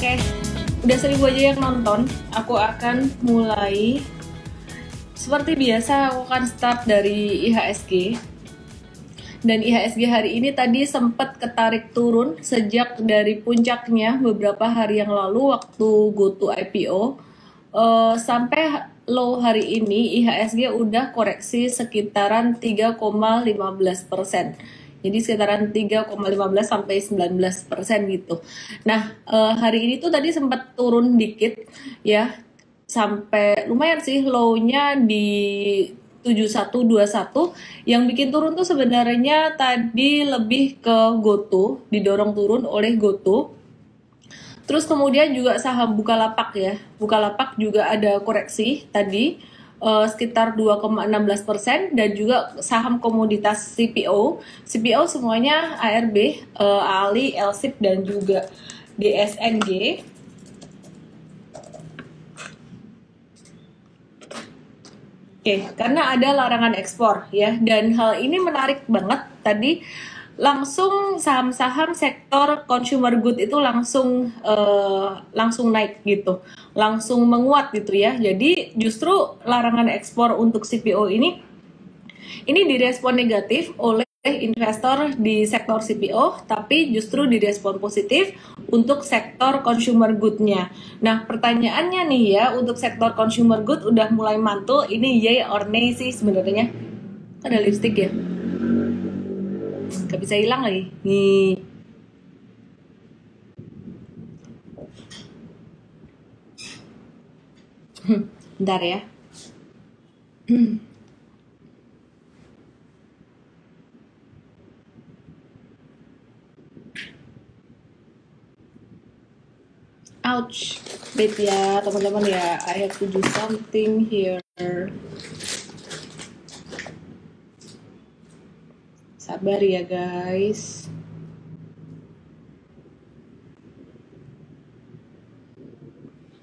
Oke, udah 1000 aja yang nonton. Aku akan mulai. Seperti biasa, aku akan start dari IHSG. Dan IHSG hari ini tadi sempat ketarik turun sejak dari puncaknya beberapa hari yang lalu waktu GoTo IPO. Sampai low hari ini IHSG udah koreksi sekitaran 3,15%. Jadi sekitaran 3,15 sampai 19% gitu. Nah, hari ini tuh tadi sempat turun dikit ya. Sampai lumayan sih low-nya di 7121. Yang bikin turun tuh sebenarnya tadi lebih ke GoTo, didorong turun oleh GoTo. Terus kemudian juga saham Bukalapak ya. Bukalapak juga ada koreksi tadi sekitar 2,16% dan juga saham komoditas CPO. CPO semuanya ARB, ALI, LSIP dan juga DSNG. Oke, karena ada larangan ekspor ya, dan hal ini menarik banget tadi. Langsung saham-saham sektor consumer good itu langsung naik gitu, langsung menguat gitu ya. Jadi justru larangan ekspor untuk CPO ini direspon negatif oleh investor di sektor CPO, tapi justru direspon positif untuk sektor consumer good-nya. Nah, pertanyaannya nih ya, untuk sektor consumer good udah mulai mantul, ini yay or nay sih sebenarnya. Ada lipstick ya? Gak bisa hilang lagi. Nih. Bentar ya. Ouch. Wait ya teman-teman ya. I have to do something here. Sabar ya guys.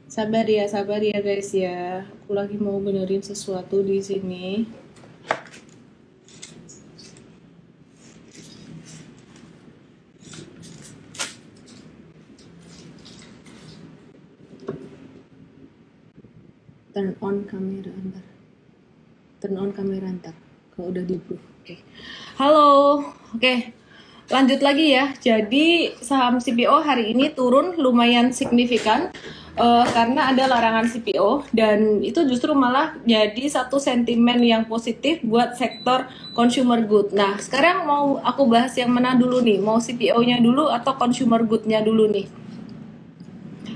Sabar ya guys ya. Aku lagi mau benerin sesuatu di sini. Turn on kamera ntar. Turn on kamera ntar. Kalau udah di-approve. Oke. Halo. Oke. Lanjut lagi ya. Jadi saham CPO hari ini turun lumayan signifikan karena ada larangan CPO, dan itu justru malah jadi satu sentimen yang positif buat sektor consumer good. Nah, sekarang mau aku bahas yang mana dulu nih? Mau CPO-nya dulu atau consumer good-nya dulu nih?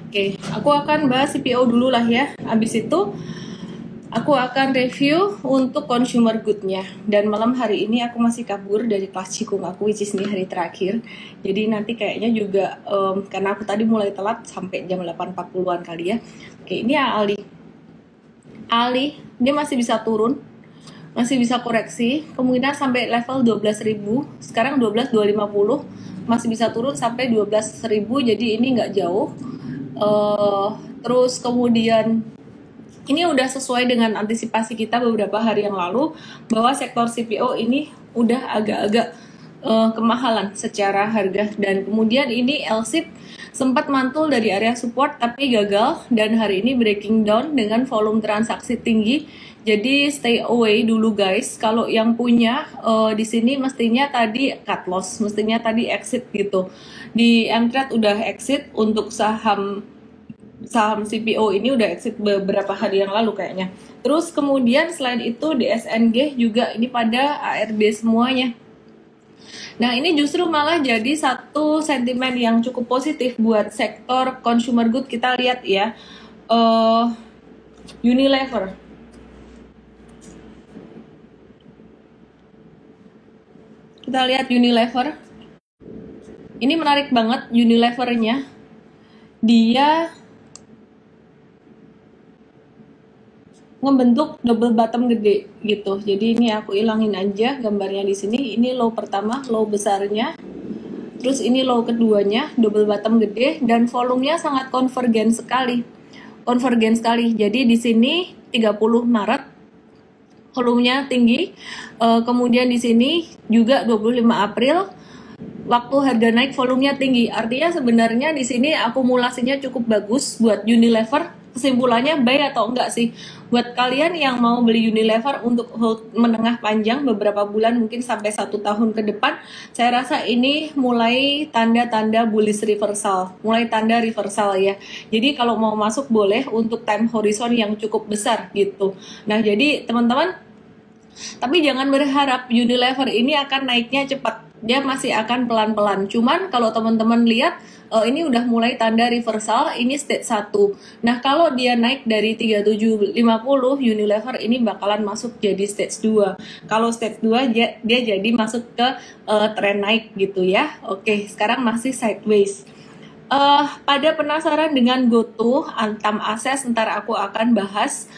Oke, aku akan bahas CPO dulu lah ya. Habis itu aku akan review untuk consumer good-nya. Dan malam hari ini aku masih kabur dari kelas Cikung aku, which is ini hari terakhir. Jadi nanti kayaknya juga, karena aku tadi mulai telat sampai jam 8.40an kali ya. Oke, ini Ali. Ali, dia masih bisa turun. Masih bisa koreksi. Kemungkinan sampai level 12.000. Sekarang 12.250. Masih bisa turun sampai 12.000. Jadi ini nggak jauh. Terus kemudian ini udah sesuai dengan antisipasi kita beberapa hari yang lalu bahwa sektor CPO ini udah agak-agak kemahalan secara harga, dan kemudian ini LSIP sempat mantul dari area support tapi gagal, dan hari ini breaking down dengan volume transaksi tinggi. Jadi stay away dulu guys. Kalau yang punya di sini mestinya tadi cut loss, mestinya tadi exit gitu. Di Mtrade udah exit, untuk saham CPO ini udah exit beberapa hari yang lalu kayaknya. Terus kemudian selain itu DSNG juga ini pada ARB semuanya. Nah, ini justru malah jadi satu sentimen yang cukup positif buat sektor consumer good. Kita lihat ya, Unilever. Kita lihat Unilever. Ini menarik banget Unilever-nya. Dia ngebentuk double bottom gede gitu. Jadi ini aku ilangin aja gambarnya di sini. Ini low pertama, low besarnya. Terus ini low keduanya, double bottom gede, dan volumenya sangat konvergen sekali. Konvergen sekali. Jadi di sini 30 Maret volumenya tinggi. Kemudian di sini juga 25 April waktu harga naik volumenya tinggi. Artinya sebenarnya di sini akumulasinya cukup bagus buat Unilever. Kesimpulannya buy atau enggak sih? Buat kalian yang mau beli Unilever untuk hold menengah panjang beberapa bulan mungkin sampai 1 tahun ke depan, saya rasa ini mulai tanda-tanda bullish reversal, mulai tanda reversal ya. Jadi kalau mau masuk boleh untuk time horizon yang cukup besar gitu. Nah jadi teman-teman, tapi jangan berharap Unilever ini akan naiknya cepat. Dia masih akan pelan-pelan. Cuman kalau teman-teman lihat ini udah mulai tanda reversal, ini stage 1. Nah, kalau dia naik dari 3750, Unilever ini bakalan masuk jadi stage 2. Kalau stage 2 dia jadi masuk ke tren naik gitu ya. Oke, sekarang masih sideways. Pada penasaran dengan GoTo, Antam Access, ntar aku akan bahas.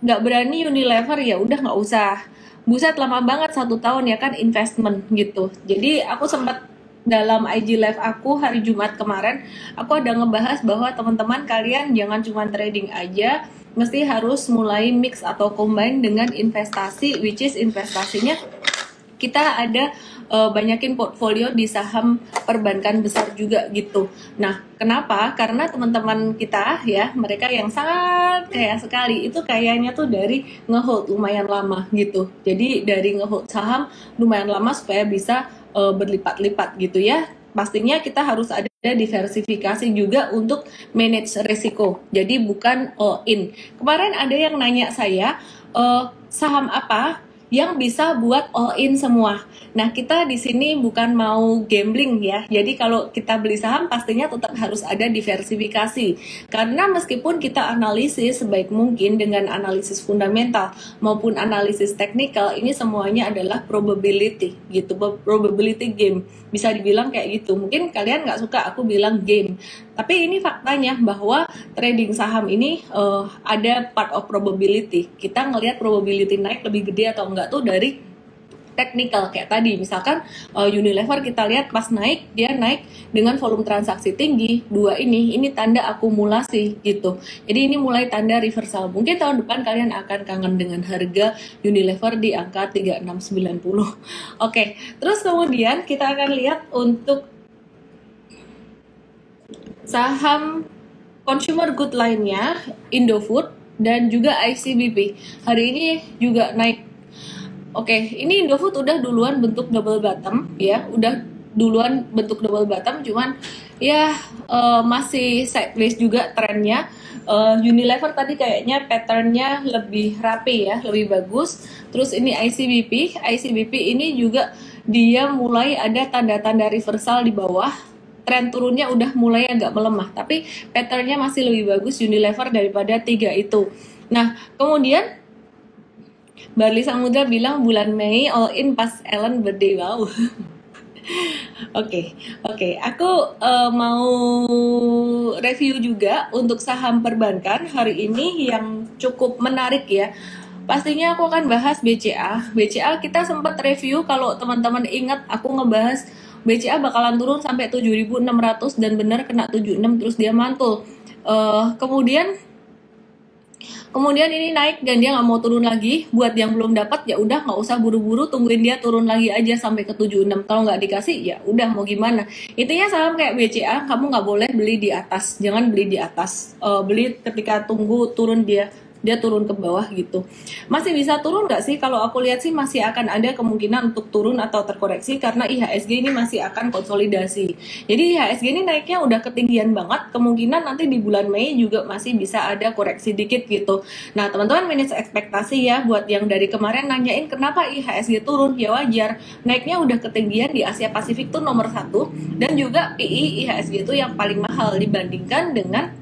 Nggak berani Unilever, ya udah nggak usah. Buset, lama banget 1 tahun ya kan investment gitu. Jadi aku sempat dalam IG live aku hari Jumat kemarin, aku ada ngebahas bahwa teman-teman kalian jangan cuma trading aja, mesti harus mulai mix atau combine dengan investasi, which is investasinya kita ada banyakin portfolio di saham perbankan besar juga gitu. Nah, kenapa? Karena teman-teman kita ya, mereka yang sangat kaya sekali, itu kayaknya tuh dari ngehold lumayan lama gitu. Jadi dari ngehold saham lumayan lama supaya bisa berlipat-lipat gitu ya. Pastinya kita harus ada diversifikasi juga untuk manage risiko. Jadi bukan all in. Kemarin ada yang nanya saya, saham apa yang bisa buat all in semua. Nah, kita di sini bukan mau gambling ya. Jadi kalau kita beli saham pastinya tetap harus ada diversifikasi. Karena meskipun kita analisis sebaik mungkin dengan analisis fundamental maupun analisis teknikal, ini semuanya adalah probability gitu, probability game. Bisa dibilang kayak gitu. Mungkin kalian nggak suka aku bilang game. Tapi ini faktanya bahwa trading saham ini ada part of probability. Kita ngelihat probability naik lebih gede atau enggak tuh dari teknikal kayak tadi. Misalkan Unilever kita lihat pas naik, dia naik dengan volume transaksi tinggi. Dua ini tanda akumulasi gitu. Jadi ini mulai tanda reversal. Mungkin tahun depan kalian akan kangen dengan harga Unilever di angka 3690. Oke, terus kemudian kita akan lihat untuk saham consumer good lainnya, Indofood dan juga ICBP. Hari ini juga naik. Oke, ini Indofood udah duluan bentuk double bottom ya, udah duluan bentuk double bottom, cuman ya masih sideways juga trennya. Unilever tadi kayaknya patternnya lebih rapi ya, lebih bagus. Terus ini ICBP ini juga dia mulai ada tanda-tanda reversal di bawah. Tren turunnya udah mulai agak melemah, tapi patternnya masih lebih bagus Unilever daripada 3 itu. Nah, kemudian Barli Samudra bilang bulan Mei all in pas Ellen birthday. Wow. Oke. Aku mau review juga untuk saham perbankan hari ini yang cukup menarik ya. Pastinya aku akan bahas BCA. BCA kita sempat review, kalau teman-teman ingat aku ngebahas BCA bakalan turun sampai 7.600 dan benar kena 76 terus dia mantul. Kemudian ini naik dan dia nggak mau turun lagi. Buat yang belum dapat ya udah nggak usah buru-buru, tungguin dia turun lagi aja sampai ke 76. Kalau nggak dikasih ya udah mau gimana. Intinya saham kayak BCA kamu nggak boleh beli di atas, jangan beli di atas. Beli ketika tunggu turun dia turun ke bawah gitu. Masih bisa turun nggak sih? Kalau aku lihat sih masih akan ada kemungkinan untuk turun atau terkoreksi karena IHSG ini masih akan konsolidasi. Jadi IHSG ini naiknya udah ketinggian banget, kemungkinan nanti di bulan Mei juga masih bisa ada koreksi dikit gitu. Nah teman-teman manage ekspektasi ya, buat yang dari kemarin nanyain kenapa IHSG turun, ya wajar, naiknya udah ketinggian di Asia Pasifik tuh nomor 1 dan juga PI IHSG itu yang paling mahal dibandingkan dengan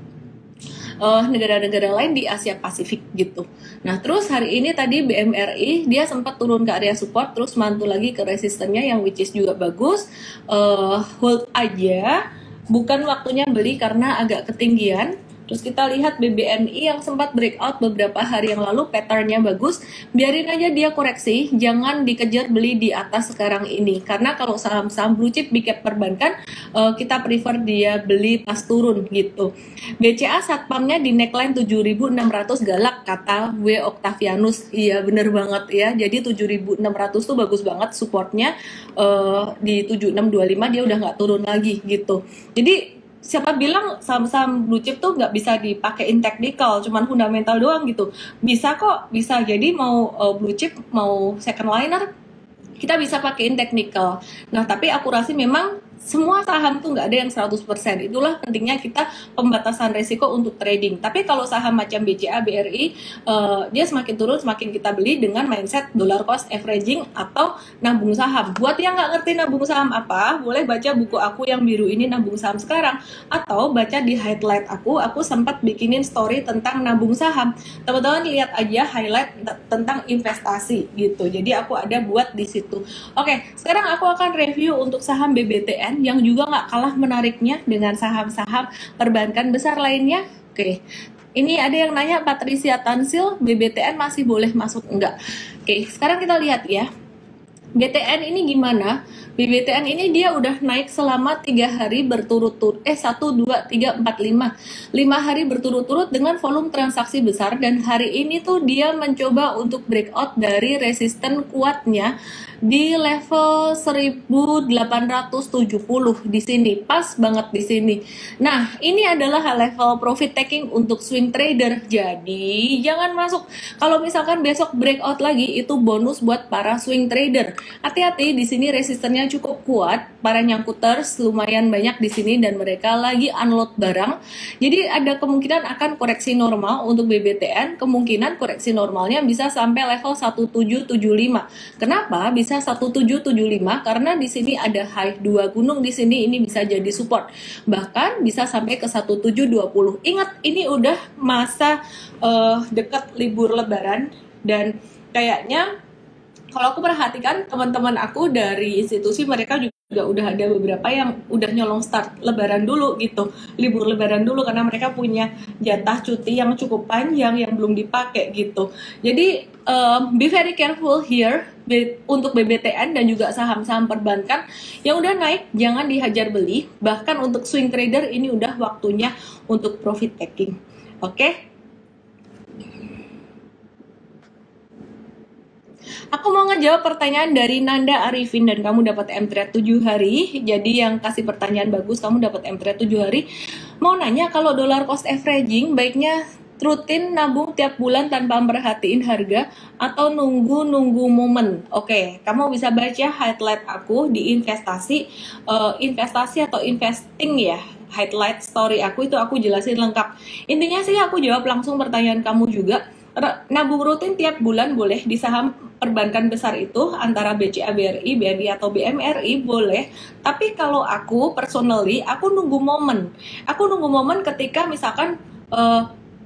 negara-negara lain di Asia Pasifik gitu. Nah terus hari ini tadi BMRI dia sempat turun ke area support, terus mantul lagi ke resistennya yang which is juga bagus. Hold aja, bukan waktunya beli karena agak ketinggian. Terus kita lihat BBNI yang sempat breakout beberapa hari yang lalu, patternnya bagus. Biarin aja dia koreksi, jangan dikejar beli di atas sekarang ini. Karena kalau saham-saham blue chip big cap perbankan, kita prefer dia beli pas turun gitu. BCA satpamnya di neckline 7.600 galak kata W Octavianus. Iya bener banget ya. Jadi 7.600 tuh bagus banget supportnya, di 7625 dia udah nggak turun lagi gitu. Jadi siapa bilang saham-saham blue chip tuh nggak bisa dipakein technical, cuman fundamental doang gitu? Bisa kok, bisa. Jadi mau blue chip, mau second liner, kita bisa pakein technical. Nah, tapi akurasi memang semua saham tuh nggak ada yang 100%. Itulah pentingnya kita pembatasan resiko untuk trading. Tapi kalau saham macam BCA, BRI, dia semakin turun semakin kita beli dengan mindset dollar cost averaging atau nabung saham. Buat yang nggak ngerti nabung saham apa, boleh baca buku aku yang biru ini, nabung saham sekarang, atau baca di highlight aku sempat bikinin story tentang nabung saham. Teman-teman lihat aja highlight tentang investasi gitu. Jadi aku ada buat di situ. Oke, sekarang aku akan review untuk saham BBTN yang juga nggak kalah menariknya dengan saham-saham perbankan besar lainnya. Oke, ini ada yang nanya, Patricia Tansil, BBTN masih boleh masuk enggak? Oke, sekarang kita lihat ya. BTN ini gimana? BBTN ini dia udah naik selama 3 hari berturut-turut, 1, 2, 3, 4, 5 hari berturut-turut dengan volume transaksi besar, dan hari ini tuh dia mencoba untuk breakout dari resisten kuatnya di level 1870 di sini, pas banget di sini. Nah, ini adalah level profit taking untuk swing trader. Jadi, jangan masuk. Kalau misalkan besok breakout lagi, itu bonus buat para swing trader. Hati-hati, di sini resistennya cukup kuat. Para nyangkuters lumayan banyak di sini dan mereka lagi unload barang. Jadi, ada kemungkinan akan koreksi normal untuk BBTN. Kemungkinan koreksi normalnya bisa sampai level 1775. Kenapa bisa 1775? Karena di sini ada high 2 gunung di sini, ini bisa jadi support. Bahkan bisa sampai ke 1720. Ingat, ini udah masa dekat libur lebaran, dan kayaknya kalau aku perhatikan teman-teman aku dari institusi, mereka juga udah ada beberapa yang udah nyolong start lebaran dulu gitu, libur lebaran dulu, karena mereka punya jatah cuti yang cukup panjang yang belum dipakai gitu. Jadi be very careful here untuk BBTN dan juga saham-saham perbankan yang udah naik, jangan dihajar beli. Bahkan untuk swing trader ini udah waktunya untuk profit taking. Oke? Aku mau ngejawab pertanyaan dari Nanda Arifin, dan kamu dapat M-Trade 7 hari. Jadi yang kasih pertanyaan bagus, kamu dapat M-Trade 7 hari. Mau nanya, kalau dollar cost averaging baiknya rutin nabung tiap bulan tanpa merhatiin harga atau nunggu momen? Oke, kamu bisa baca highlight aku di investasi atau investing ya. Highlight story aku itu aku jelasin lengkap. Intinya sih aku jawab langsung pertanyaan kamu juga. Nabung rutin tiap bulan boleh di saham perbankan besar itu antara BCA, BRI, BNI atau BMRI boleh. Tapi kalau aku personally, aku nunggu momen. Aku nunggu momen ketika misalkan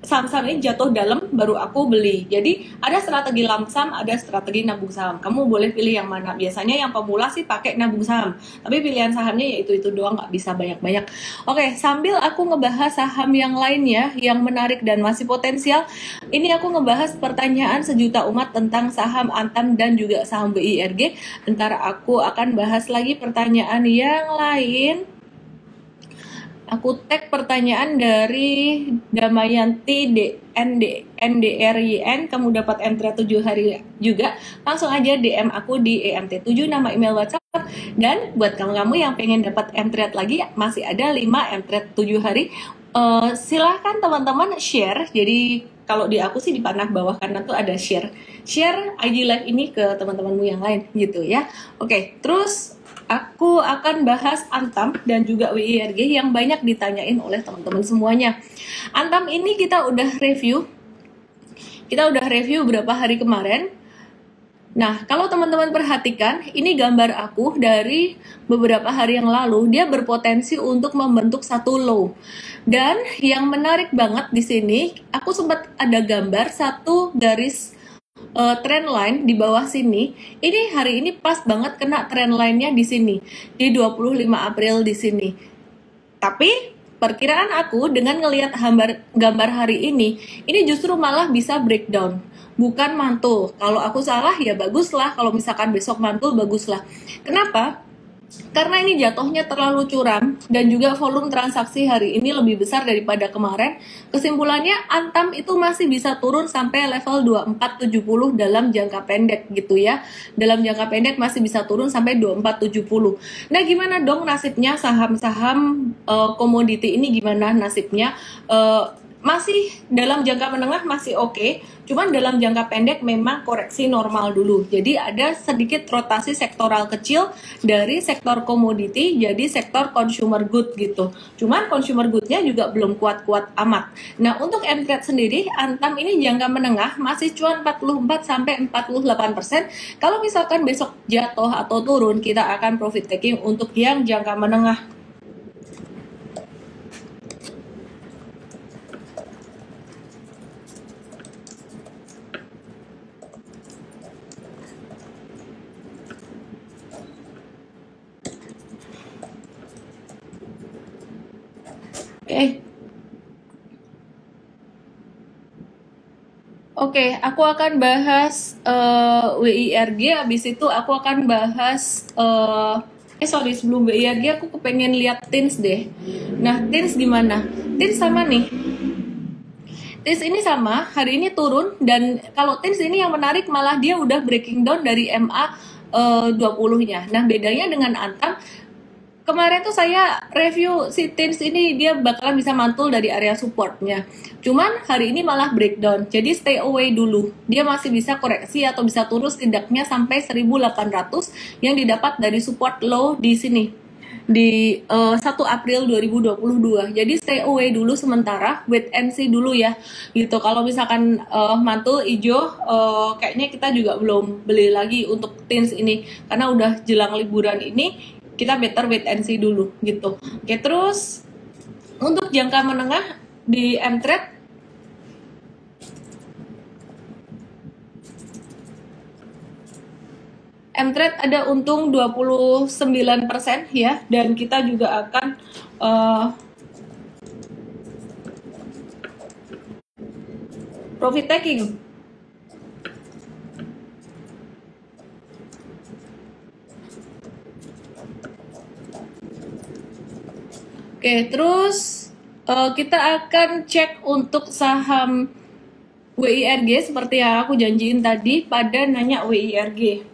saham-saham ini jatuh dalam, baru aku beli. Jadi ada strategi lump sum, ada strategi nabung saham. Kamu boleh pilih yang mana. Biasanya yang pemula sih pakai nabung saham, tapi pilihan sahamnya ya itu doang, nggak bisa banyak-banyak. Oke, sambil aku ngebahas saham yang lainnya yang menarik dan masih potensial, ini aku ngebahas pertanyaan sejuta umat tentang saham Antam dan juga saham BIRG. Ntar aku akan bahas lagi pertanyaan yang lain. Aku tag pertanyaan dari Damayanti NDRYN, kamu dapat M-Trade 7 hari juga. Langsung aja DM aku di EMT7, nama email WhatsApp. Dan buat kamu-kamu yang pengen dapat M-Trade lagi, masih ada 5 M-Trade 7 hari. Silahkan teman-teman share. Jadi kalau di aku sih di panah bawah kanan tuh ada share IG live ini ke teman-temanmu yang lain gitu ya. Oke, terus aku akan bahas Antam dan juga WIRG yang banyak ditanyain oleh teman-teman semuanya. Antam ini kita udah review berapa hari kemarin. Nah, kalau teman-teman perhatikan, ini gambar aku dari beberapa hari yang lalu. Dia berpotensi untuk membentuk satu low. Dan yang menarik banget di sini, aku sempat ada gambar satu garis trend line di bawah sini. Ini hari ini pas banget kena trend line-nya di sini, di 25 April di sini. Tapi perkiraan aku dengan ngelihat gambar hari ini justru malah bisa breakdown, bukan mantul. Kalau aku salah ya baguslah, kalau misalkan besok mantul baguslah. Kenapa? Karena ini jatuhnya terlalu curam dan juga volume transaksi hari ini lebih besar daripada kemarin. Kesimpulannya Antam itu masih bisa turun sampai level 2470 dalam jangka pendek gitu ya. Dalam jangka pendek masih bisa turun sampai 2470. Nah, gimana dong nasibnya saham-saham komoditi ini, gimana nasibnya? Masih dalam jangka menengah masih oke, cuman dalam jangka pendek memang koreksi normal dulu. Jadi ada sedikit rotasi sektoral kecil dari sektor komoditi jadi sektor consumer good gitu. Cuman consumer good-nya juga belum kuat-kuat amat. Nah, untuk MTrade sendiri, Antam ini jangka menengah masih cuan 44 sampai 48%. Kalau misalkan besok jatuh atau turun, kita akan profit taking untuk yang jangka menengah. Oke, aku akan bahas WIRG, habis itu aku akan bahas sebelum WIRG aku kepengen lihat TINS deh. Nah, TINS gimana? TINS sama nih. TINS ini sama, hari ini turun, dan kalau TINS ini yang menarik malah dia udah breaking down dari MA 20-nya. Nah, bedanya dengan Antam, kemarin tuh saya review si TINS ini dia bakalan bisa mantul dari area supportnya. Cuman hari ini malah breakdown. Jadi stay away dulu. Dia masih bisa koreksi atau bisa turun setidaknya sampai 1800 yang didapat dari support low di sini. Di 1 April 2022. Jadi stay away dulu sementara, wait and see dulu ya. Gitu. Kalau misalkan mantul hijau, kayaknya kita juga belum beli lagi untuk TINS ini karena udah jelang liburan ini. Kita better wait and see dulu gitu. Oke, terus untuk jangka menengah di MTrade, ada untung 29% ya, dan kita juga akan profit taking. Oke, terus kita akan cek untuk saham WIRG seperti yang aku janjiin tadi pada nanya WIRG.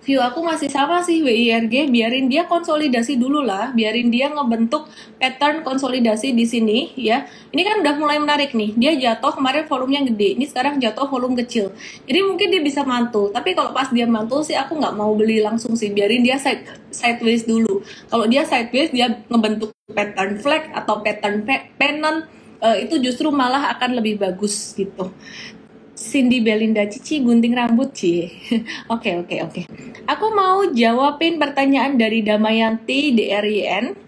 View aku masih sama sih WIRG, biarin dia konsolidasi dulu lah, biarin dia ngebentuk pattern konsolidasi di sini ya. Ini kan udah mulai menarik nih, dia jatuh kemarin volumenya gede, ini sekarang jatuh volume kecil. Jadi mungkin dia bisa mantul, tapi kalau pas dia mantul sih aku nggak mau beli langsung sih, biarin dia sideways dulu. Kalau dia sideways dia ngebentuk pattern flag atau pattern pennant, itu justru malah akan lebih bagus gitu. Cindy Belinda Cici gunting rambut Ci. Oke. Aku mau jawabin pertanyaan dari Damayanti DRYN.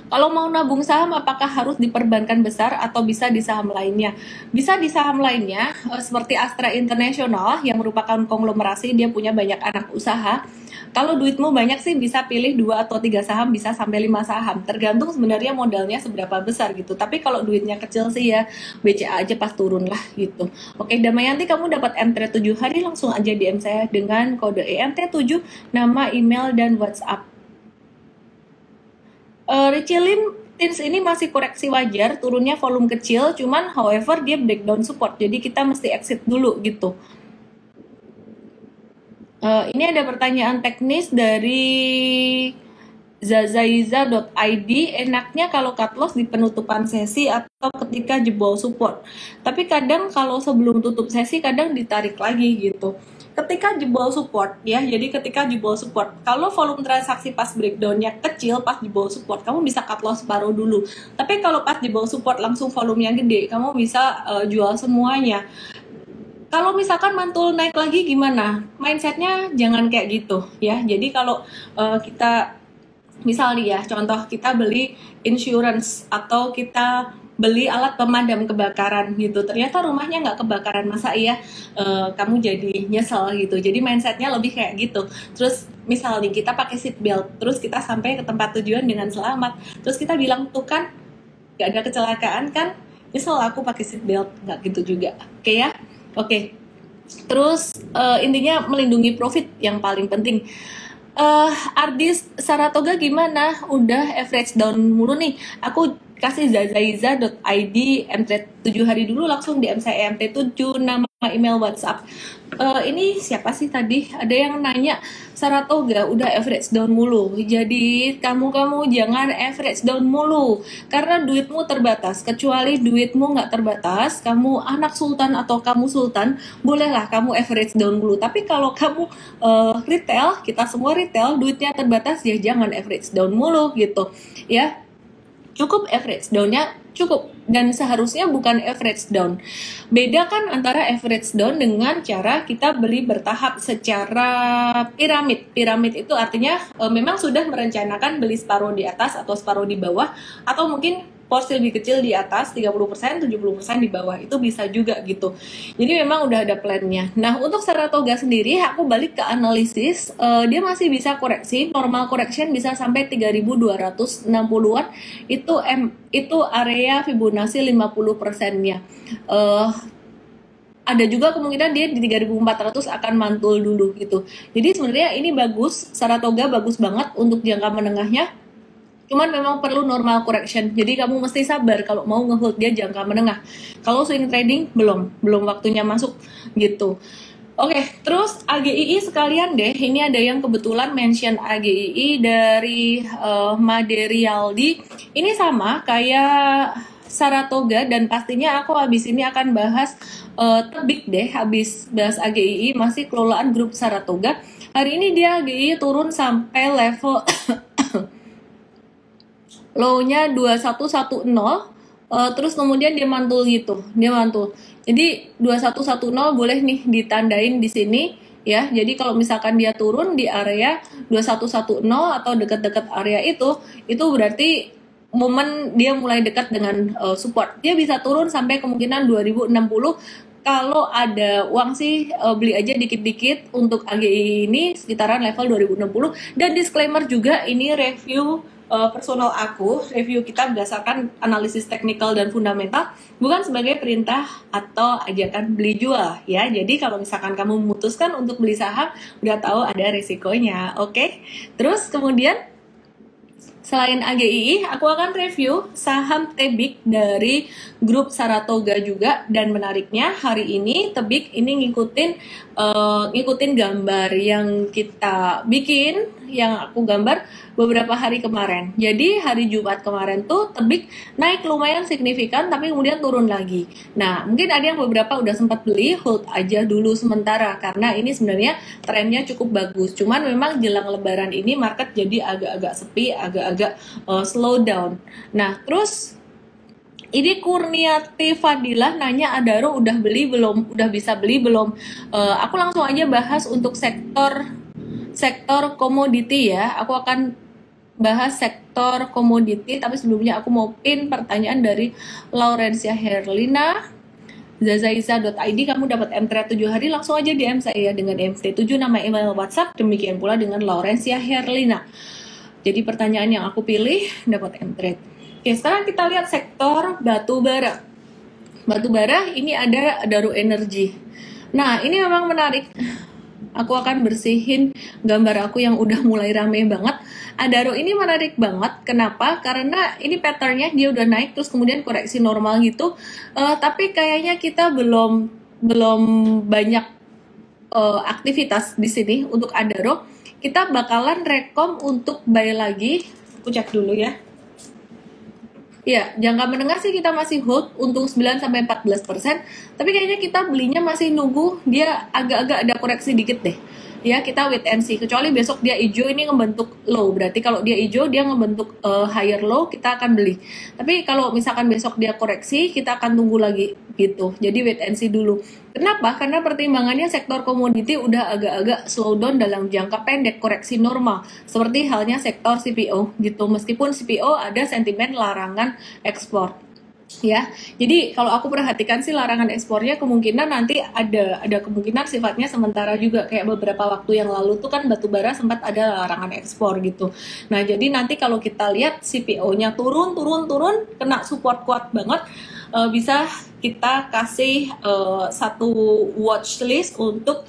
Kalau mau nabung saham, apakah harus di perbankan besar atau bisa di saham lainnya? Bisa di saham lainnya, seperti Astra International yang merupakan konglomerasi, dia punya banyak anak usaha. Kalau duitmu banyak sih bisa pilih 2 atau 3 saham, bisa sampai 5 saham. Tergantung sebenarnya modalnya seberapa besar gitu. Tapi kalau duitnya kecil sih ya BCA aja pas turun lah gitu. Oke, Damayanti, kamu dapat MTrade 7 hari, langsung aja DM saya dengan kode EMT7, nama, email, dan WhatsApp. Richelin TINS ini masih koreksi wajar, turunnya volume kecil, cuman however dia breakdown support, jadi kita mesti exit dulu gitu. Ini ada pertanyaan teknis dari zazaiza.id, enaknya kalau cut loss di penutupan sesi atau ketika jebol support. Tapi kadang kalau sebelum tutup sesi kadang ditarik lagi gitu. Ketika jebol support ya, jadi ketika jebol support, kalau volume transaksi pas breakdownnya kecil, pas jebol support, kamu bisa cut loss separuh dulu. Tapi kalau pas jebol support langsung volume yang gede, kamu bisa jual semuanya. Kalau misalkan mantul naik lagi gimana? Mindsetnya jangan kayak gitu ya. Jadi kalau kita misalnya ya, contoh kita beli insurance atau kita beli alat pemadam kebakaran gitu. Ternyata rumahnya nggak kebakaran, masa iya kamu jadi nyesel gitu. Jadi mindsetnya lebih kayak gitu. Terus misal nih kita pakai seat belt, terus kita sampai ke tempat tujuan dengan selamat. Terus kita bilang tuh kan nggak ada kecelakaan kan, nyesel aku pakai seat belt, nggak gitu juga. Oke ya, oke. Terus intinya melindungi profit yang paling penting. Ardis Saratoga gimana? Udah average down mulu nih. Aku kasih zazaiza.id MT 7 hari dulu langsung di MCE MT 7, nama email WhatsApp. Ini siapa sih tadi? Ada yang nanya Saratoga udah average down mulu. Jadi kamu jangan average down mulu karena duitmu terbatas. Kecuali duitmu nggak terbatas, kamu anak sultan atau kamu sultan, bolehlah kamu average down mulu. Tapi kalau kamu retail, kita semua retail, duitnya terbatas, ya jangan average down mulu gitu ya. Cukup average down-nya cukup, dan seharusnya bukan average down. Beda kan antara average down dengan cara kita beli bertahap secara piramid. Piramid itu artinya memang sudah merencanakan beli separuh di atas atau separuh di bawah, atau mungkin porsi lebih kecil di atas 30%, 70% di bawah, itu bisa juga gitu. Jadi memang udah ada plannya. Nah, untuk Saratoga sendiri, aku balik ke analisis, dia masih bisa koreksi, normal correction bisa sampai 3.260-an, itu area Fibonacci 50%-nya. Ada juga kemungkinan dia di 3.400 akan mantul dulu gitu. Jadi sebenarnya ini bagus, Saratoga bagus banget untuk jangka menengahnya. Cuman memang perlu normal correction. Jadi kamu mesti sabar kalau mau ngehold dia jangka menengah. Kalau swing trading belum waktunya masuk gitu. Oke, terus AGII sekalian deh. Ini ada yang kebetulan mention AGII dari Made Rialdi. Ini sama kayak Saratoga, dan pastinya aku habis ini akan bahas tebik deh. Habis bahas AGII masih kelolaan grup Saratoga. Hari ini dia AGII turun sampai level low-nya 2110, terus kemudian dia mantul gitu, dia mantul. Jadi 2110 boleh nih ditandain di sini ya. Jadi kalau misalkan dia turun di area 2110 atau dekat-dekat area itu berarti momen dia mulai dekat dengan support. Dia bisa turun sampai kemungkinan 2060. Kalau ada uang sih beli aja dikit-dikit untuk AGI ini sekitaran level 2060. Dan disclaimer juga, ini review personal aku, review kita berdasarkan analisis teknikal dan fundamental, bukan sebagai perintah atau ajakan beli jual ya. Jadi kalau misalkan kamu memutuskan untuk beli saham, udah tahu ada resikonya, oke? Terus kemudian selain AGII, aku akan review saham Tebik dari grup Saratoga juga. Dan menariknya hari ini Tebik ini ngikutin gambar yang kita bikin, yang aku gambar beberapa hari kemarin. Jadi hari Jumat kemarin tuh Tebik naik lumayan signifikan, tapi kemudian turun lagi. Nah, mungkin ada yang beberapa udah sempat beli, hold aja dulu sementara karena ini sebenarnya trennya cukup bagus. Cuman memang jelang lebaran ini market jadi agak-agak sepi, agak-agak slow down. Nah, terus ini Kurniati Fadilah nanya, Adaro udah beli belum? Udah bisa beli belum? Aku langsung aja bahas untuk sektor komoditi ya. Aku akan bahas sektor komoditi, tapi sebelumnya aku mau pin pertanyaan dari Laurencia Herlina. Zazaiza.id, kamu dapat MT 7 hari, langsung aja DM saya dengan MT 7 nama email WhatsApp. Demikian pula dengan Laurencia Herlina. Jadi pertanyaan yang aku pilih dapat M-Trade. Oke, sekarang kita lihat sektor batu bara. Batu bara ini ada Adaro Energy. Nah, ini memang menarik. Aku akan bersihin gambar aku yang udah mulai rame banget. Adaro ini menarik banget. Kenapa? Karena ini patternnya dia udah naik terus kemudian koreksi normal gitu. Tapi kayaknya kita belum banyak aktivitas di sini untuk Adaro. Kita bakalan rekom untuk buy lagi. Aku cek dulu ya. Ya, jangka menengah sih kita masih hold untuk 9-14%. Tapi kayaknya kita belinya masih nunggu dia agak-agak ada koreksi dikit deh. Ya, kita wait and see. Kecuali besok dia hijau ini ngebentuk low. Berarti kalau dia hijau dia ngebentuk higher low, kita akan beli. Tapi kalau misalkan besok dia koreksi, kita akan tunggu lagi gitu. Jadi wait and see dulu. Kenapa? Karena pertimbangannya sektor komoditi udah agak-agak slow down dalam jangka pendek, koreksi normal. Seperti halnya sektor CPO gitu. Meskipun CPO ada sentimen larangan ekspor. ya. Jadi kalau aku perhatikan sih larangan ekspornya kemungkinan nanti ada kemungkinan sifatnya sementara juga, kayak beberapa waktu yang lalu tuh kan batubara sempat ada larangan ekspor gitu. Nah, jadi nanti kalau kita lihat CPO-nya turun kena support kuat banget, bisa kita kasih satu watch list untuk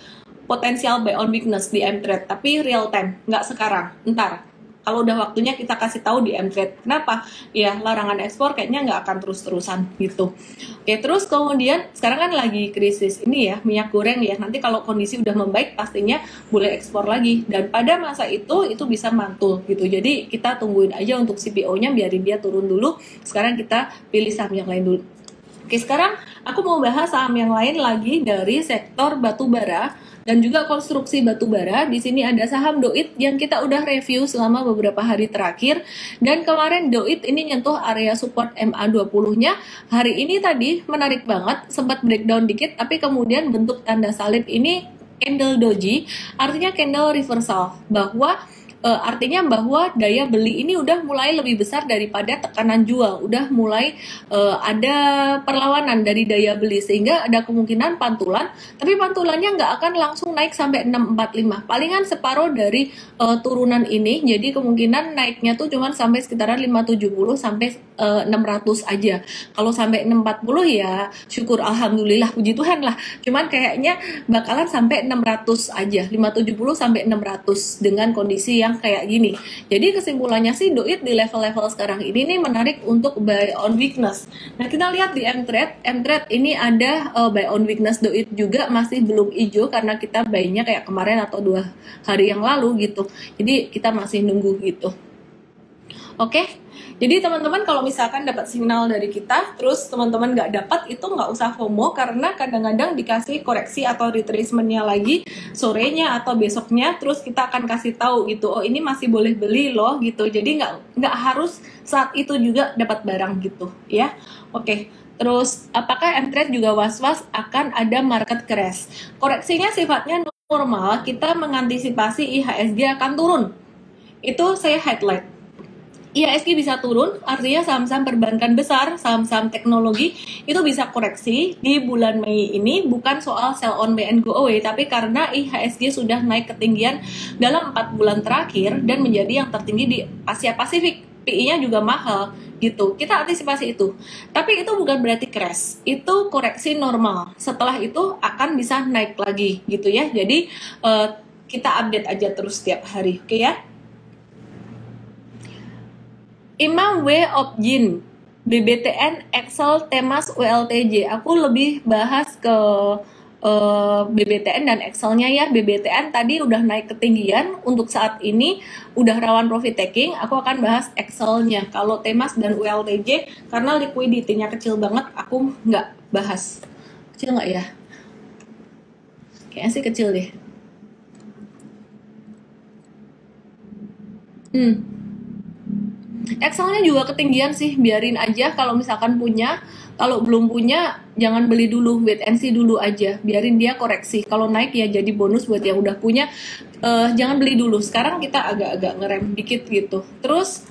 potensial buy on weakness di M-Trade, tapi real time, nggak sekarang, ntar. Kalau udah waktunya kita kasih tahu di M-Trade. Kenapa? Ya, larangan ekspor kayaknya nggak akan terus-terusan gitu. Oke, terus kemudian sekarang kan lagi krisis ini ya, minyak goreng ya. Nanti kalau kondisi udah membaik pastinya boleh ekspor lagi. Dan pada masa itu bisa mantul gitu. Jadi kita tungguin aja untuk CPO-nya, biarin dia turun dulu. Sekarang kita pilih saham yang lain dulu. Oke, sekarang aku mau bahas saham yang lain lagi dari sektor batubara dan juga konstruksi batubara. Di sini ada saham Doit yang kita udah review selama beberapa hari terakhir. Dan kemarin Doit ini nyentuh area support MA20-nya. Hari ini tadi menarik banget, sempat breakdown dikit, tapi kemudian bentuk tanda salib ini candle doji, artinya candle reversal, bahwa artinya bahwa daya beli ini udah mulai lebih besar daripada tekanan jual, udah mulai ada perlawanan dari daya beli, sehingga ada kemungkinan pantulan, tapi pantulannya nggak akan langsung naik sampai 645, palingan separuh dari turunan ini. Jadi kemungkinan naiknya tuh cuman sampai sekitaran 570 sampai 600 aja. Kalau sampai 640 ya syukur, alhamdulillah, puji Tuhan lah. Cuman kayaknya bakalan sampai 600 aja, 570 sampai 600 dengan kondisi yang kayak gini. Jadi kesimpulannya sih Doit di level-level sekarang ini nih menarik untuk buy on weakness. Nah, kita lihat di M-Trade ini ada buy on weakness Doit juga masih belum hijau karena kita buy-nya kayak kemarin atau 2 hari yang lalu gitu. Jadi kita masih nunggu gitu. Oke, jadi teman-teman kalau misalkan dapat signal dari kita, terus teman-teman nggak dapat, itu nggak usah FOMO, karena kadang-kadang dikasih koreksi atau retracement-nya lagi sorenya atau besoknya, terus kita akan kasih tahu gitu, oh ini masih boleh beli loh gitu. Jadi nggak harus saat itu juga dapat barang gitu ya. Oke. Terus apakah M-Trade juga was-was akan ada market crash? Koreksinya sifatnya normal, kita mengantisipasi IHSG akan turun. Itu saya highlight. IHSG bisa turun, artinya saham-saham perbankan besar, saham-saham teknologi itu bisa koreksi di bulan Mei ini, bukan soal sell on buy and go away, tapi karena IHSG sudah naik ketinggian dalam 4 bulan terakhir dan menjadi yang tertinggi di Asia Pasifik. PI-nya juga mahal gitu. Kita antisipasi itu. Tapi itu bukan berarti crash. Itu koreksi normal. Setelah itu akan bisa naik lagi gitu ya. Jadi kita update aja terus setiap hari. Oke ya. Imam W. Opjin, BBTN, Excel, Temas, ULTJ. Aku lebih bahas ke BBTN dan Excelnya ya. BBTN tadi udah naik ketinggian, untuk saat ini udah rawan profit taking. Aku akan bahas Excelnya. Kalau Temas dan ULTJ karena liquidity-nya kecil banget, aku nggak bahas. Kecil nggak ya? Kayaknya sih kecil deh. Excelnya juga ketinggian sih, biarin aja kalau misalkan punya. Kalau belum punya, jangan beli dulu, wait and see dulu aja, biarin dia koreksi. Kalau naik ya jadi bonus buat yang udah punya. Jangan beli dulu, sekarang kita agak-agak ngerem dikit gitu. Terus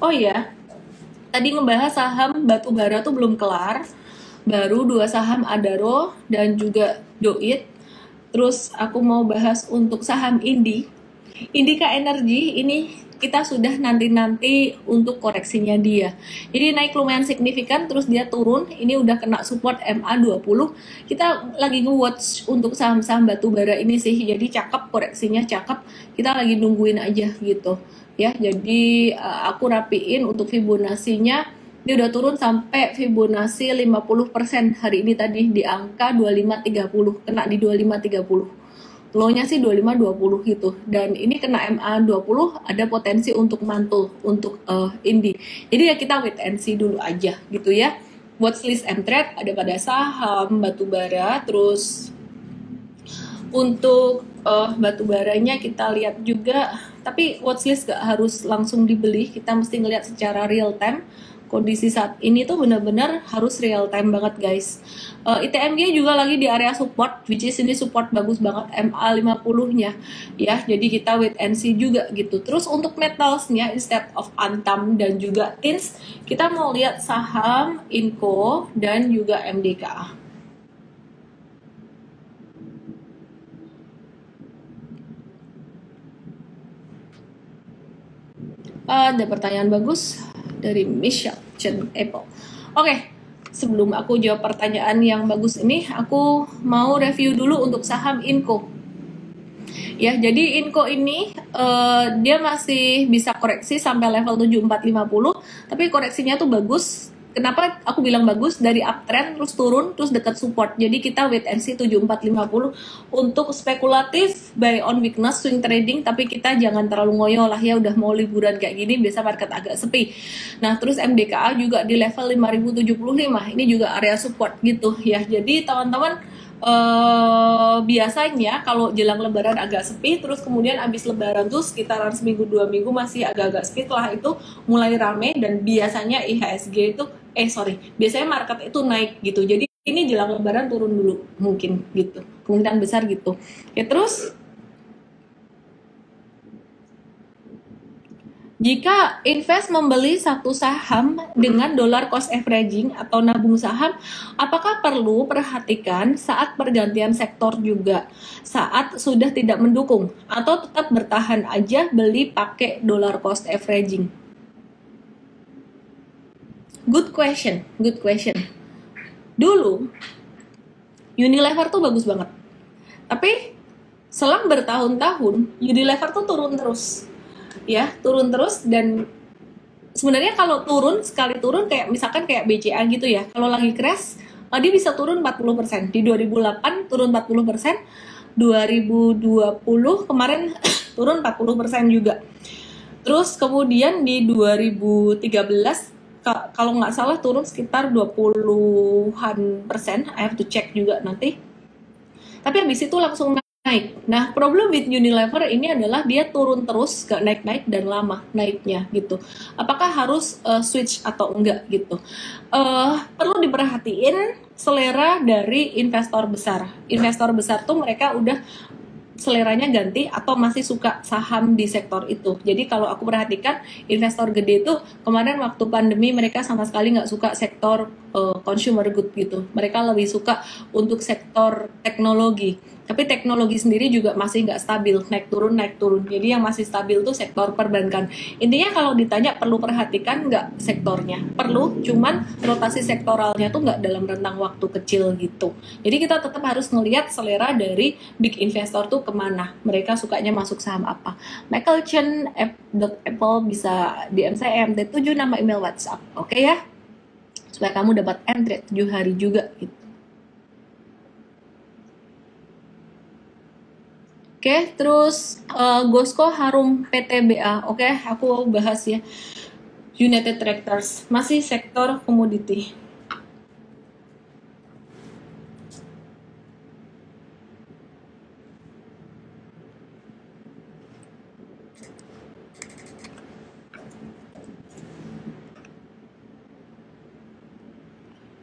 oh ya, tadi ngebahas saham batubara tuh belum kelar, baru 2 saham Adaro dan juga Doit. Terus aku mau bahas untuk saham Indika Energy ini kita sudah nanti untuk koreksinya dia. Jadi naik lumayan signifikan, terus dia turun. Ini udah kena support MA20. Kita lagi nge-watch untuk saham-saham batubara ini sih. Jadi cakep, koreksinya cakep. Kita lagi nungguin aja gitu. Ya, jadi aku rapiin untuk Fibonacci-nya. Dia udah turun sampai Fibonacci 50% hari ini tadi di angka 2530, kena di 2530. Low-nya sih 2520 gitu. Dan ini kena MA20, ada potensi untuk mantul untuk Indi. Jadi ya kita wait and see dulu aja gitu ya. Watchlist M-Trade ada pada saham batubara, terus untuk batubaranya kita lihat juga, tapi watchlist gak harus langsung dibeli, kita mesti ngelihat secara real time kondisi saat ini tuh benar-benar harus real time banget guys. ITMG juga lagi di area support, which is ini support bagus banget MA50-nya ya. Jadi kita wait and see juga gitu. Terus untuk metalsnya instead of Antam dan juga TINS, kita mau lihat saham Inco dan juga MDKA. Ada pertanyaan bagus dari Michelle Chen Apple. Oke, sebelum aku jawab pertanyaan yang bagus ini, aku mau review dulu untuk saham Inco. Ya, jadi Inco ini dia masih bisa koreksi sampai level 7450, tapi koreksinya tuh bagus. Kenapa aku bilang bagus? Dari uptrend terus turun terus dekat support. Jadi kita wait and see 7450 untuk spekulatif buy on weakness swing trading, tapi kita jangan terlalu ngoyo lah ya, udah mau liburan kayak gini biasa market agak sepi. Nah, terus MDKA juga di level 5075. Ini juga area support gitu ya. Jadi teman-teman biasanya kalau jelang lebaran agak sepi, terus kemudian abis lebaran tuh sekitaran seminggu 2 minggu masih agak-agak sepi, setelah itu mulai rame dan biasanya IHSG itu biasanya market itu naik gitu. Jadi ini jelang lebaran turun dulu mungkin gitu, kemungkinan besar gitu ya. Terus jika invest membeli satu saham dengan dollar cost averaging atau nabung saham, apakah perlu perhatikan saat pergantian sektor juga, saat sudah tidak mendukung, atau tetap bertahan aja beli pakai dollar cost averaging? Good question, good question. Dulu Unilever tuh bagus banget, tapi selang bertahun-tahun Unilever tuh turun terus. Ya, turun terus, dan sebenarnya kalau turun sekali turun kayak misalkan kayak BCA gitu ya, kalau lagi crash dia bisa turun 40%. Di 2008 turun 40%, 2020 kemarin turun 40% juga. Terus kemudian di 2013 kalau nggak salah turun sekitar 20-an persen, I have to check juga nanti. Tapi habis itu langsung naik. Nah, problem with Unilever ini adalah dia turun terus, gak naik-naik dan lama naiknya gitu. Apakah harus switch atau enggak gitu? Perlu diperhatiin selera dari investor besar. Investor besar tuh mereka udah seleranya ganti atau masih suka saham di sektor itu. Jadi kalau aku perhatikan investor gede itu kemarin waktu pandemi mereka sama sekali nggak suka sektor consumer good gitu. Mereka lebih suka untuk sektor teknologi. Tapi teknologi sendiri juga masih nggak stabil, naik turun. Jadi yang masih stabil tuh sektor perbankan. Intinya kalau ditanya perlu perhatikan nggak sektornya? Perlu, cuman rotasi sektoralnya tuh nggak dalam rentang waktu kecil gitu. Jadi kita tetap harus ngelihat selera dari big investor tuh kemana. Mereka sukanya masuk saham apa. Michael Chen, Apple bisa DM saya MT7 nama email WhatsApp. Oke ya? Supaya kamu dapat entry 7 hari juga gitu. Oke, terus Gosco Harum PTBA. Oke, aku bahas ya. United Tractors, masih sektor komoditi.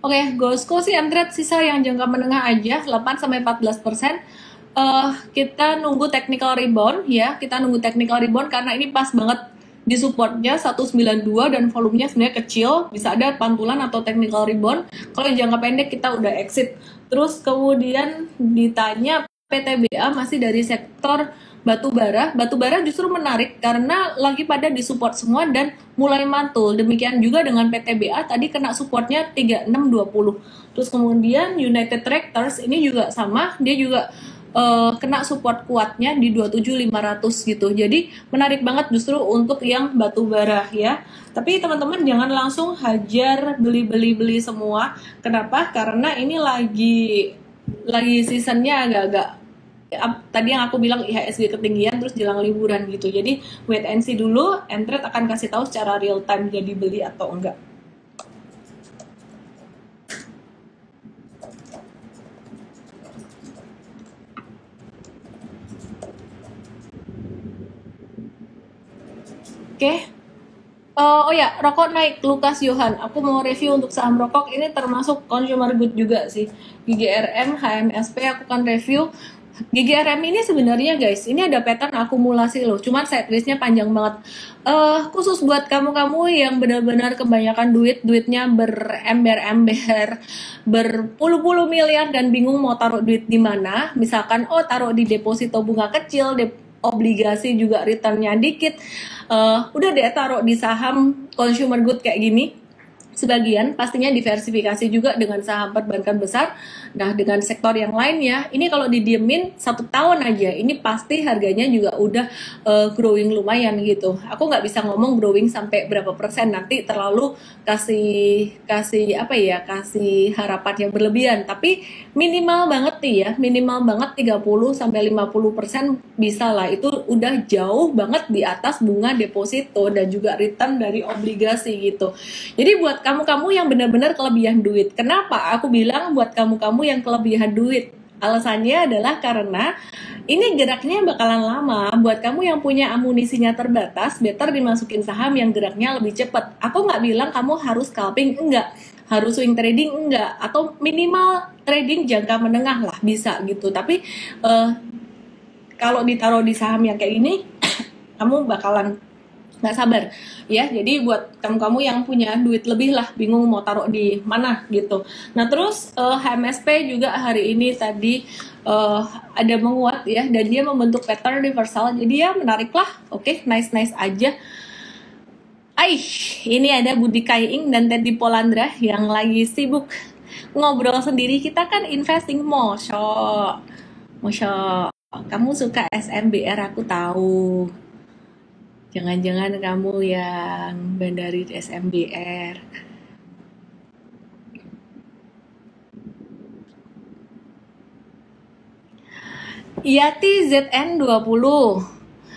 Oke, Gosco sih M-Trade sisa yang jangka menengah aja, 8-14%. Kita nunggu technical rebound ya, kita nunggu technical rebound karena ini pas banget di supportnya 192 dan volumenya sebenarnya kecil, bisa ada pantulan atau technical rebound. Kalau yang jangka pendek kita udah exit. Terus kemudian ditanya PTBA masih dari sektor batubara justru menarik karena lagi pada disupport semua dan mulai mantul. Demikian juga dengan PTBA tadi kena supportnya 3620. Terus kemudian United Tractors ini juga sama, dia juga kena support kuatnya di 27.500 gitu. Jadi menarik banget justru untuk yang batubara ya. Tapi teman-teman jangan langsung hajar beli semua. Kenapa? Karena ini lagi seasonnya agak-agak tadi yang aku bilang IHSG ketinggian terus jelang liburan gitu. Jadi wait and see dulu, M-Trade akan kasih tahu secara real time jadi beli atau enggak. Oke. Oh ya, rokok naik, Lukas Yohan. Aku mau review untuk saham rokok, ini termasuk consumer good juga sih. GGRM, HMSP aku kan review. GGRM ini sebenarnya guys, ini ada pattern akumulasi loh. Cuman sideways-nya panjang banget. Khusus buat kamu-kamu yang benar-benar kebanyakan duitnya berember-ember, berpuluh-puluh miliar dan bingung mau taruh duit di mana. Misalkan, taruh di deposito bunga kecil, obligasi juga returnnya dikit, udah deh taruh di saham consumer good kayak gini. Sebagian pastinya diversifikasi juga dengan saham perbankan besar. Nah, dengan sektor yang lainnya, ini kalau didiemin 1 tahun aja, ini pasti harganya juga udah growing lumayan gitu. Aku nggak bisa ngomong growing sampai berapa persen, nanti terlalu kasih kasih apa ya, kasih harapan yang berlebihan. Tapi minimal banget nih ya, minimal banget 30 sampai 50% bisa lah. Itu udah jauh banget di atas bunga deposito dan juga return dari obligasi gitu. Jadi buat kamu-kamu yang benar-benar kelebihan duit. Kenapa aku bilang buat kamu-kamu yang kelebihan duit? Alasannya adalah karena ini geraknya bakalan lama. Buat kamu yang punya amunisinya terbatas, better dimasukin saham yang geraknya lebih cepat. Aku nggak bilang kamu harus scalping, enggak. Harus swing trading, enggak. Atau minimal trading jangka menengah lah, bisa gitu. Tapi kalau ditaruh di saham yang kayak gini, kamu bakalan nggak sabar ya. Jadi buat kamu-kamu yang punya duit lebih lah, bingung mau taruh di mana gitu. Nah terus HMSP juga hari ini tadi ada menguat ya, dan dia membentuk pattern reversal, jadi ya menarik lah. Oke, nice aja. Ini ada Budi Kaiing dan Teddy Polandra yang lagi sibuk ngobrol sendiri. Kita kan investing Mosho. Kamu suka SMBR, aku tahu. Jangan-jangan kamu yang bandarin SMBR. Yati ZN20.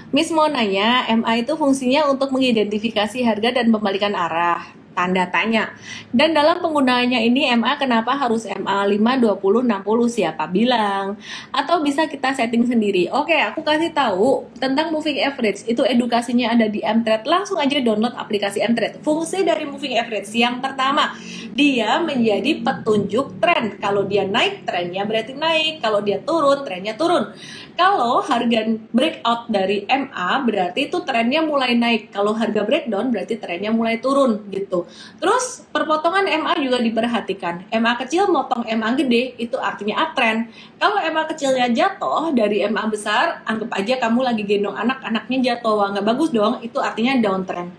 Miss mau nanya, MA itu fungsinya untuk mengidentifikasi harga dan pembalikan arah. Tanda tanya. Dan dalam penggunaannya ini MA kenapa harus MA 5, 20, 60? Siapa bilang? Atau bisa kita setting sendiri? Oke, aku kasih tahu tentang moving average. Itu edukasinya ada di Mtrade. Langsung aja download aplikasi Mtrade. Fungsi dari moving average yang pertama, dia menjadi petunjuk tren. Kalau dia naik, trennya berarti naik. Kalau dia turun, trennya turun. Kalau harga breakout dari MA berarti itu trennya mulai naik. Kalau harga breakdown berarti trennya mulai turun gitu. Terus perpotongan MA juga diperhatikan. MA kecil motong MA gede itu artinya uptrend. Kalau MA kecilnya jatuh dari MA besar, anggap aja kamu lagi gendong anak-anaknya jatuh. Wah, nggak bagus dong, itu artinya downtrend.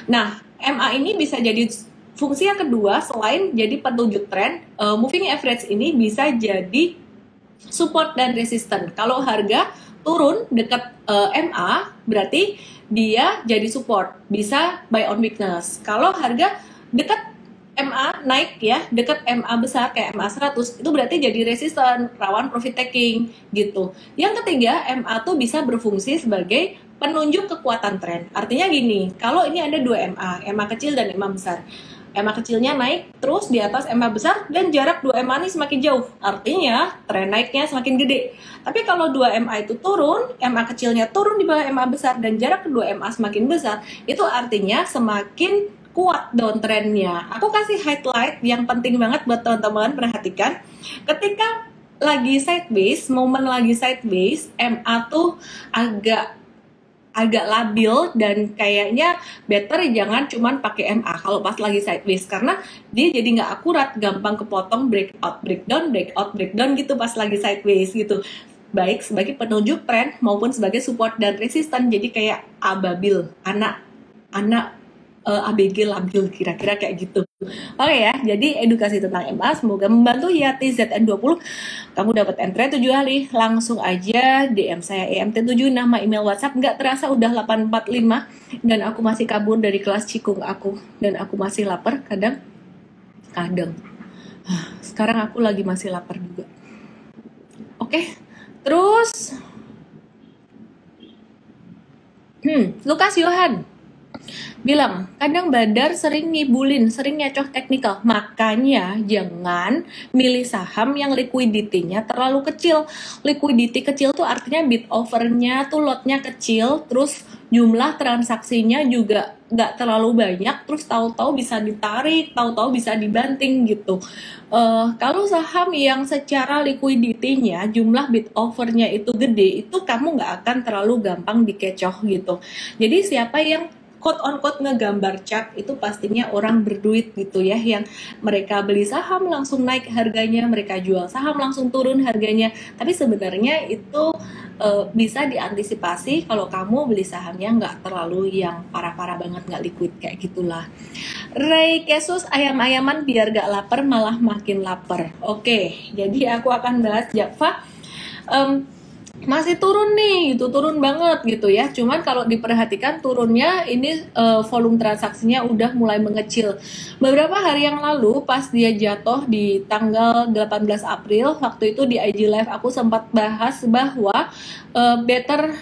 Nah, MA ini bisa jadi fungsi yang kedua selain jadi petunjuk tren, moving average ini bisa jadi support dan resisten. Kalau harga turun dekat MA berarti dia jadi support, bisa buy on weakness. Kalau harga dekat MA naik ya, dekat MA besar kayak MA 100 itu berarti jadi resisten, rawan profit taking gitu. Yang ketiga, MA tuh bisa berfungsi sebagai penunjuk kekuatan tren. Artinya gini, kalau ini ada 2 MA kecil dan MA besar. MA kecilnya naik terus di atas MA besar dan jarak 2 MA ini semakin jauh. Artinya tren naiknya semakin gede. Tapi kalau 2 MA itu turun, MA kecilnya turun di bawah MA besar dan jarak kedua MA semakin besar, itu artinya semakin kuat downtrendnya. Aku kasih highlight yang penting banget buat teman-teman perhatikan. Ketika lagi sideways, momen lagi sideways, MA tuh agak labil dan kayaknya better jangan cuman pakai MA kalau pas lagi sideways, karena dia jadi nggak akurat, gampang kepotong breakout breakdown gitu pas lagi sideways gitu, baik sebagai penunjuk tren maupun sebagai support dan resisten. Jadi kayak ababil, anak ABG labil, kira-kira kayak gitu. Oke ya, jadi edukasi tentang MA semoga membantu ya. TZN20 kamu dapat entry 7 hari, langsung aja DM saya EMT7, nama email WhatsApp. Nggak terasa udah 8.45 dan aku masih kabur dari kelas cikung aku, dan aku masih lapar kadang. Sekarang aku lagi masih lapar juga. Oke, terus Lukas Yohan, bilang, kadang Badar sering ngibulin, sering ngecoh teknikal. Makanya jangan milih saham yang liquidity-nya terlalu kecil. Liquidity kecil tuh artinya bid offer-nya tuh lotnya kecil, terus jumlah transaksinya juga nggak terlalu banyak, terus tahu-tahu bisa ditarik, tahu-tahu bisa dibanting gitu. Kalau saham yang secara liquidity-nya jumlah bid offer-nya itu gede, itu kamu nggak akan terlalu gampang dikecoh gitu. Jadi siapa yang quote on quote ngegambar chart itu pastinya orang berduit gitu ya, yang mereka beli saham langsung naik harganya, mereka jual saham langsung turun harganya. Tapi sebenarnya itu bisa diantisipasi kalau kamu beli sahamnya nggak terlalu yang parah-parah banget, nggak liquid kayak gitulah. Ray Kesus, ayam-ayaman biar gak lapar malah makin lapar. Oke, jadi aku akan bahas Java. Masih turun nih, gitu, turun banget gitu ya. Cuman kalau diperhatikan turunnya ini volume transaksinya udah mulai mengecil. Beberapa hari yang lalu pas dia jatuh di tanggal 18 April, waktu itu di IG Live aku sempat bahas bahwa better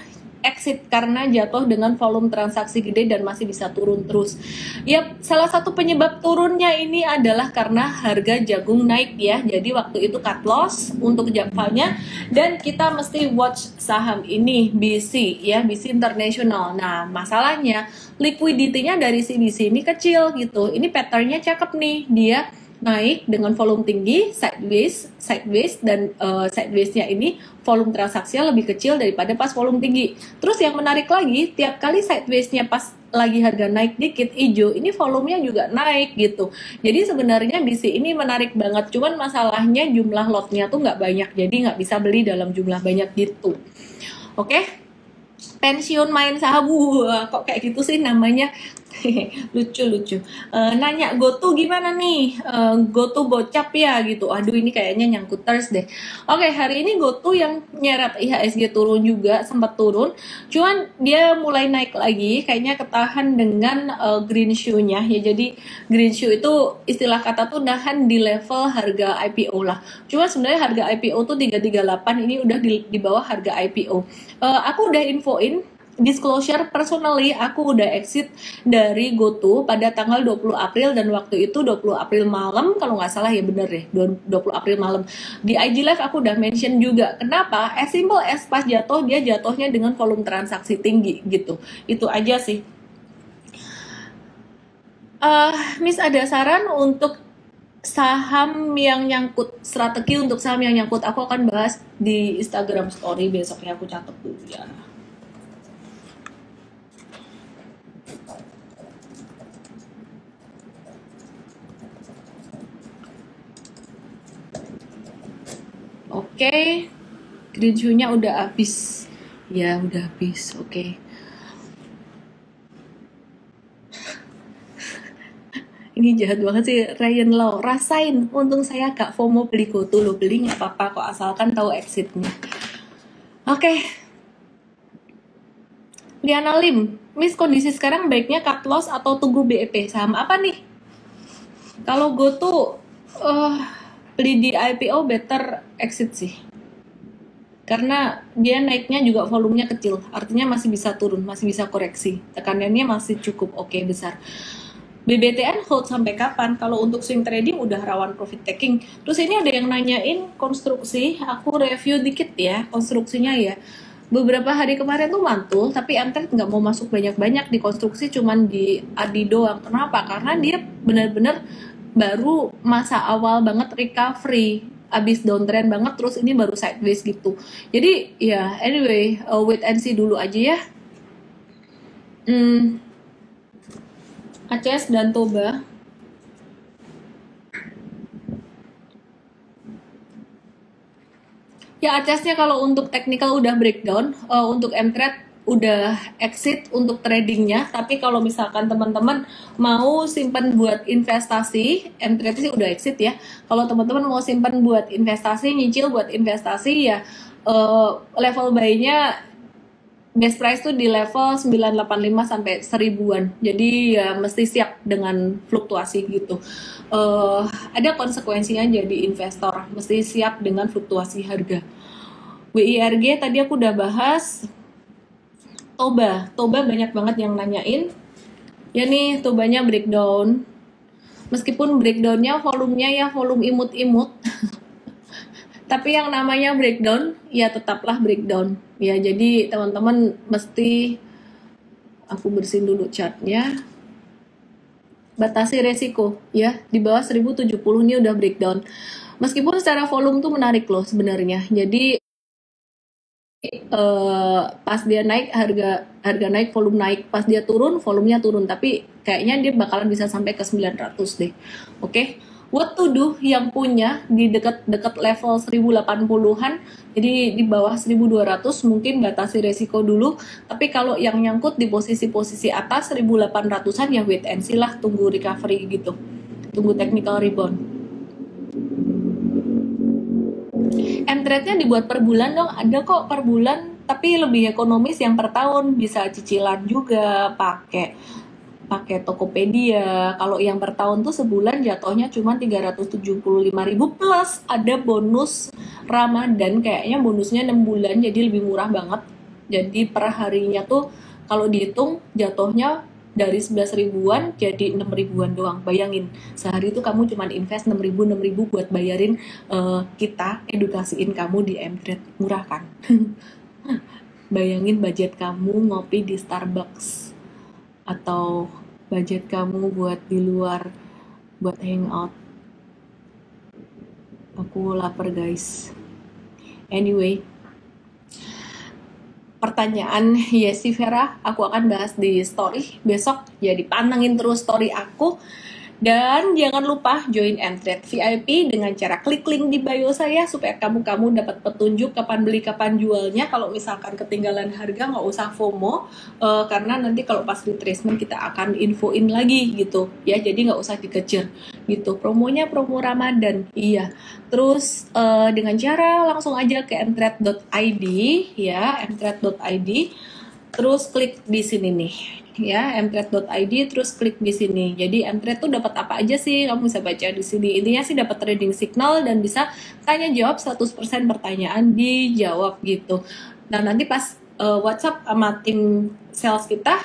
exit karena jatuh dengan volume transaksi gede dan masih bisa turun terus. Ya, salah satu penyebab turunnya ini adalah karena harga jagung naik ya. Jadi waktu itu cut loss untuk Japanya dan kita mesti watch saham ini BC ya, BC International. Nah, masalahnya liquidity-nya dari si BC ini kecil gitu. Ini pattern-nya cakep nih. Dia naik dengan volume tinggi, sideways dan sideways-nya ini volume transaksinya lebih kecil daripada pas volume tinggi. Terus yang menarik lagi, tiap kali sideways-nya pas lagi harga naik dikit hijau, ini volumenya juga naik gitu. Jadi sebenarnya BC ini menarik banget, cuman masalahnya jumlah lotnya tuh nggak banyak, jadi nggak bisa beli dalam jumlah banyak gitu. Oke? Pensiun main sabu, kok kayak gitu sih namanya. Lucu. Nanya GoTo gimana nih? GoTo gocap ya gitu. Aduh, ini kayaknya nyangkut terus deh. Oke, hari ini GoTo yang nyerap IHSG turun juga, sempat turun. Cuman dia mulai naik lagi, kayaknya ketahan dengan green shoe-nya ya. Jadi green shoe itu istilah kata tuh nahan di level harga IPO lah. Cuman sebenarnya harga IPO tuh 338, ini udah di bawah harga IPO. Aku udah infoin disclosure personally, aku udah exit dari GoTo pada tanggal 20 April dan waktu itu 20 April malam kalau nggak salah ya, bener deh 20 April malam di IG Live aku udah mention juga. Kenapa? As simple as pas jatuh dia jatuhnya dengan volume transaksi tinggi gitu. Itu aja sih. Miss ada saran untuk saham yang nyangkut, strategi untuk saham yang nyangkut, aku akan bahas di Instagram story besoknya, aku catat dulu ya. Oke, green shoe-nya udah habis. Ya, udah habis. Oke. Ini jahat banget sih Ryan Lau. Rasain, untung saya gak FOMO beli GoTo. Lo beli nggak apa-apa kok, asalkan tahu exitnya. Oke. Liana Lim, Miss kondisi sekarang baiknya cut loss atau tunggu BEP? Saham apa nih? Kalau GoTo beli di IPO better exit sih, karena dia naiknya juga volumenya kecil, artinya masih bisa turun, masih bisa koreksi, tekanannya masih cukup oke, besar. BBTN hold sampai kapan? Kalau untuk swing trading udah rawan profit taking. Terus ini ada yang nanyain konstruksi, aku review dikit ya konstruksinya ya. Beberapa hari kemarin tuh mantul, tapi Mtrade nggak mau masuk banyak-banyak di konstruksi, cuman di ADI doang. Kenapa? Karena dia benar-benar baru masa awal banget recovery, abis downtrend banget, terus ini baru sideways gitu. Jadi ya anyway, wait and see dulu aja ya. ACS dan Toba. Ya ACS-nya kalau untuk technical udah breakdown, untuk Mtrade udah exit untuk tradingnya. Tapi kalau misalkan teman-teman mau simpan buat investasi, Mtrade sih udah exit ya. Kalau teman-teman mau simpan buat investasi, nyicil buat investasi ya, level buy-nya best price tuh di level 985 sampai 1000-an. Jadi ya mesti siap dengan fluktuasi gitu. Ada konsekuensinya jadi investor, mesti siap dengan fluktuasi harga. WIRG tadi aku udah bahas. Toba banyak banget yang nanyain. Ya nih, tuh banyak breakdown. Meskipun breakdownnya volumenya ya volume imut-imut. Tapi yang namanya breakdown, ya tetaplah breakdown. Ya, jadi teman-teman mesti, aku bersihin dulu chartnya. Batasi resiko, ya. Di bawah 1070 ini udah breakdown. Meskipun secara volume tuh menarik loh sebenarnya. Jadi, pas dia naik, harga naik, volume naik. Pas dia turun, volumenya turun. Tapi kayaknya dia bakalan bisa sampai ke 900 deh. Oke? What to do yang punya di dekat level 1080-an, jadi di bawah 1200 mungkin batasi resiko dulu. Tapi kalau yang nyangkut di posisi-posisi atas 1800-an ya wait and see lah, tunggu recovery gitu. Tunggu technical rebound. M-Trade-nya dibuat per bulan dong, ada kok per bulan, tapi lebih ekonomis yang per tahun, bisa cicilan juga, pakai Tokopedia. Kalau yang per tahun tuh sebulan jatuhnya cuma 375.000 plus ada bonus Ramadan, kayaknya bonusnya 6 bulan jadi lebih murah banget. Jadi per harinya tuh kalau dihitung jatuhnya dari 11 ribuan jadi 6 ribuan doang. Bayangin, sehari itu kamu cuma invest 6 ribu buat bayarin kita, edukasiin kamu di M-Trade. Murah kan? Bayangin budget kamu ngopi di Starbucks, atau budget kamu buat di luar, buat hangout. Aku lapar guys. Anyway, pertanyaan Yesi Vera aku akan bahas di story besok, jadi pantengin terus story aku. Dan jangan lupa join M-Trade VIP dengan cara klik link di bio saya supaya kamu dapat petunjuk kapan beli kapan jualnya. Kalau misalkan ketinggalan harga nggak usah FOMO, karena nanti kalau pas retracement kita akan infoin lagi gitu ya, jadi nggak usah dikejar gitu. Promonya promo Ramadan, iya. Terus dengan cara langsung aja ke mtrade.id ya, mtrade.id, terus klik di sini nih ya, mtrade.id, terus klik di sini. Jadi M-Trade tuh dapat apa aja sih? Kamu bisa baca di sini. Intinya sih dapat trading signal dan bisa tanya jawab 100% pertanyaan dijawab gitu. Nah, nanti pas WhatsApp sama tim sales kita,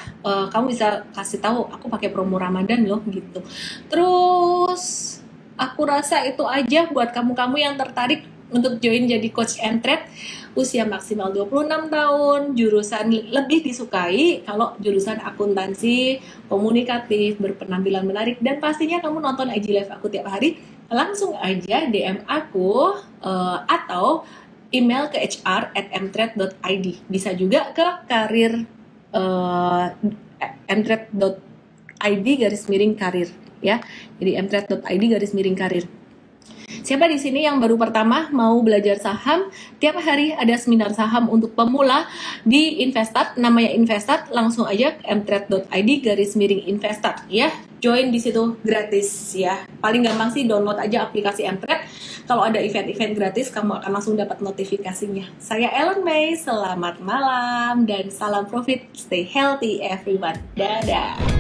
kamu bisa kasih tahu aku pakai promo Ramadan loh gitu. Terus aku rasa itu aja buat kamu-kamu yang tertarik untuk join jadi coach M-Trade. Usia maksimal 26 tahun, jurusan lebih disukai kalau jurusan akuntansi, komunikatif, berpenampilan menarik, dan pastinya kamu nonton IG live aku tiap hari. Langsung aja DM aku atau email ke hr@mtrade.id. Bisa juga ke karir mtrade.id/karir ya. Jadi mtrade.id/karir. Siapa di sini yang baru pertama mau belajar saham? Tiap hari ada seminar saham untuk pemula di Investart, namanya Investart. Langsung aja ke mtrade.id/Investart ya. Join di situ gratis ya. Paling gampang sih download aja aplikasi M-Trade. Kalau ada event-event gratis, kamu akan langsung dapat notifikasinya. Saya Ellen May, selamat malam dan salam profit. Stay healthy everyone. Dadah.